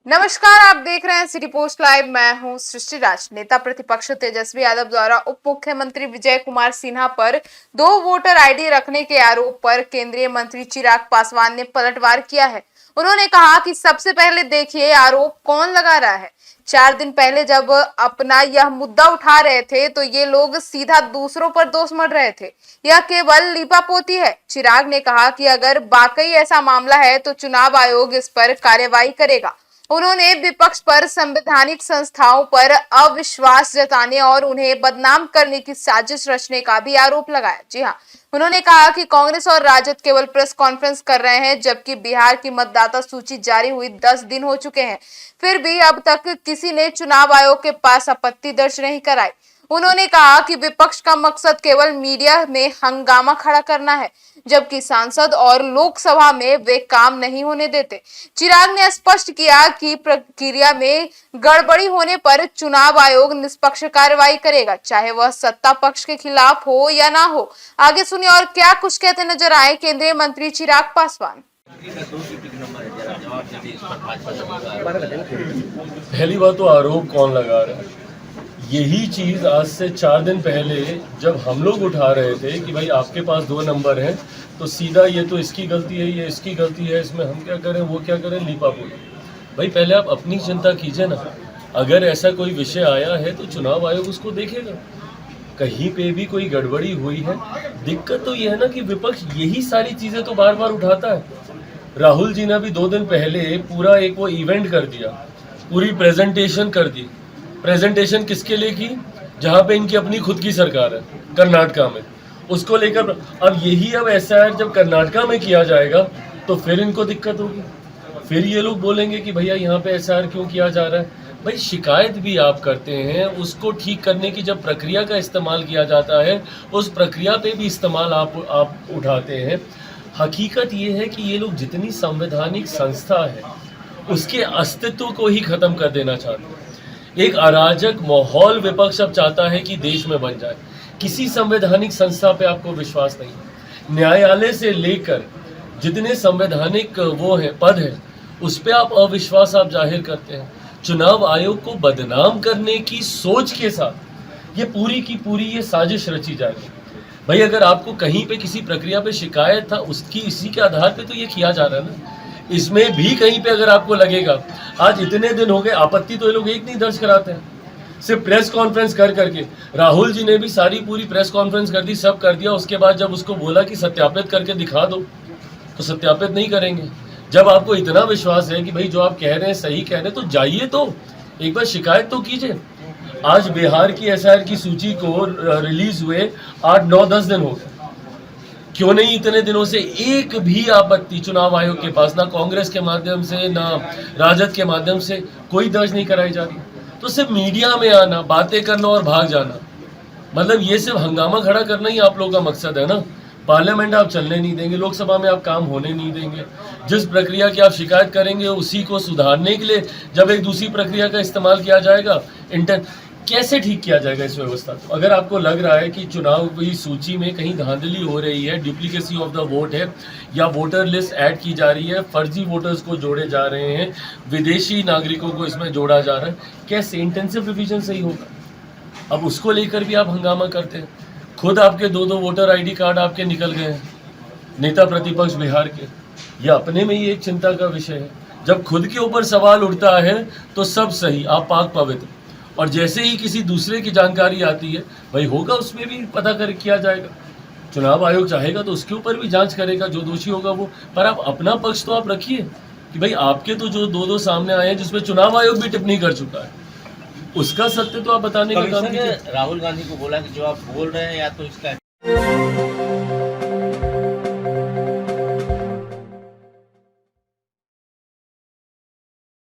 नमस्कार, आप देख रहे हैं सिटी पोस्ट लाइव। मैं हूं सृष्टि राज। नेता प्रतिपक्ष तेजस्वी यादव द्वारा उप मुख्यमंत्री विजय कुमार सिन्हा पर 2 वोटर आईडी रखने के आरोप पर केंद्रीय मंत्री चिराग पासवान ने पलटवार किया है। उन्होंने कहा कि सबसे पहले देखिए आरोप कौन लगा रहा है। 4 दिन पहले जब अपना यह मुद्दा उठा रहे थे तो ये लोग सीधा दूसरों पर दोष मढ़ रहे थे। यह केवल लीपापोती है। चिराग ने कहा कि अगर वाकई ऐसा मामला है तो चुनाव आयोग इस पर कार्रवाई करेगा। उन्होंने विपक्ष पर संवैधानिक संस्थाओं पर अविश्वास जताने और उन्हें बदनाम करने की साजिश रचने का भी आरोप लगाया। जी हाँ, उन्होंने कहा कि कांग्रेस और राजद केवल प्रेस कॉन्फ्रेंस कर रहे हैं, जबकि बिहार की मतदाता सूची जारी हुई 10 दिन हो चुके हैं, फिर भी अब तक किसी ने चुनाव आयोग के पास आपत्ति दर्ज नहीं कराई। उन्होंने कहा कि विपक्ष का मकसद केवल मीडिया में हंगामा खड़ा करना है, जबकि सांसद और लोकसभा में वे काम नहीं होने देते। चिराग ने स्पष्ट किया कि प्रक्रिया में गड़बड़ी होने पर चुनाव आयोग निष्पक्ष कार्रवाई करेगा, चाहे वह सत्ता पक्ष के खिलाफ हो या ना हो। आगे सुनिए और क्या कुछ कहते नजर आए केंद्रीय मंत्री चिराग पासवान। पहली बात तो आरोप कौन लगा रहा है, यही चीज आज से 4 दिन पहले जब हम लोग उठा रहे थे कि भाई आपके पास 2 नंबर हैं तो सीधा ये तो इसकी गलती है, ये इसकी गलती है, इसमें हम क्या करें वो क्या करें, लीपापोती। भाई पहले आप अपनी चिंता कीजिए ना। अगर ऐसा कोई विषय आया है तो चुनाव आयोग उसको देखेगा। कहीं पे भी कोई गड़बड़ी हुई है, दिक्कत तो ये है ना कि विपक्ष यही सारी चीजें तो बार बार उठाता है। राहुल जी ने भी 2 दिन पहले पूरा एक वो इवेंट कर दिया, पूरी प्रेजेंटेशन कर दी। प्रेजेंटेशन किसके लिए की? जहाँ पे इनकी अपनी खुद की सरकार है कर्नाटका में, उसको लेकर। अब यही अब एसआईआर जब कर्नाटका में किया जाएगा तो फिर इनको दिक्कत होगी। फिर ये लोग बोलेंगे कि भैया यहाँ पे एसआईआर क्यों किया जा रहा है। भाई शिकायत भी आप करते हैं, उसको ठीक करने की जब प्रक्रिया का इस्तेमाल किया जाता है उस प्रक्रिया पे भी इस्तेमाल आप उठाते हैं। हकीकत ये है कि ये लोग जितनी संवैधानिक संस्था है उसके अस्तित्व को ही खत्म कर देना चाहते हैं। एक अराजक माहौल विपक्ष अब चाहता है कि देश में बन जाए। किसी संवैधानिक संस्था पे आपको विश्वास नहीं। न्यायालय से लेकर जितने संवैधानिक वो हैं पद हैं उस पे आप अविश्वास आप जाहिर करते हैं। चुनाव आयोग को बदनाम करने की सोच के साथ ये पूरी की पूरी ये साजिश रची जाएगी। भाई अगर आपको कहीं पे किसी प्रक्रिया पे शिकायत था उसकी इसी के आधार पे तो ये किया जा रहा है ना। इसमें भी कहीं पे अगर आपको लगेगा, आज इतने दिन हो गए आपत्ति तो ये लोग एक नहीं दर्ज कराते हैं, सिर्फ प्रेस कॉन्फ्रेंस कर करके। राहुल जी ने भी सारी पूरी प्रेस कॉन्फ्रेंस कर दी, सब कर दिया। उसके बाद जब उसको बोला कि सत्यापित करके दिखा दो तो सत्यापित नहीं करेंगे। जब आपको इतना विश्वास है कि भाई जो आप कह रहे हैं सही कह रहे हैं तो जाइए तो एक बार शिकायत तो कीजिए। आज बिहार की एसआईआर की सूची को रिलीज हुए 8-9-10 दिन हो गए, क्यों नहीं इतने दिनों से एक भी आपत्ति चुनाव आयोग के पास, ना कांग्रेस के माध्यम से ना राजद के माध्यम से कोई दर्ज नहीं कराई जा रही। तो सिर्फ मीडिया में आना, बातें करना और भाग जाना, मतलब ये सिर्फ हंगामा खड़ा करना ही आप लोगों का मकसद है ना। पार्लियामेंट आप चलने नहीं देंगे, लोकसभा में आप काम होने नहीं देंगे। जिस प्रक्रिया की आप शिकायत करेंगे उसी को सुधारने के लिए जब एक दूसरी प्रक्रिया का इस्तेमाल किया जाएगा, कैसे ठीक किया जाएगा इस व्यवस्था को? अगर आपको लग रहा है कि चुनाव की सूची में कहीं धांधली हो रही है, डुप्लीकेसी ऑफ द वोट है, या वोटर लिस्ट ऐड की जा रही है, फर्जी वोटर्स को जोड़े जा रहे हैं, विदेशी नागरिकों को इसमें जोड़ा जा रहा है, कैसे इंटेंसिव रिवीजन सही होगा? अब उसको लेकर भी आप हंगामा करते हैं। खुद आपके 2-2 वोटर आईडी कार्ड आपके निकल गए हैं नेता प्रतिपक्ष बिहार के। ये अपने में ही एक चिंता का विषय है। जब खुद के ऊपर सवाल उठता है तो सब सही, आप पाक पवित्र, और जैसे ही किसी दूसरे की जानकारी आती है भाई होगा उसमें भी पता कर किया जाएगा। चुनाव आयोग चाहेगा तो उसके ऊपर भी जांच करेगा, जो दोषी होगा वो। पर आप अपना पक्ष तो आप रखिए कि भाई आपके तो जो 2-2 सामने आए हैं जिसमें चुनाव आयोग भी टिप्पणी कर चुका है, उसका सत्य तो आप बताने का काम कीजिए। राहुल गांधी को बोला कि जो आप बोल रहे हैं या तो इसका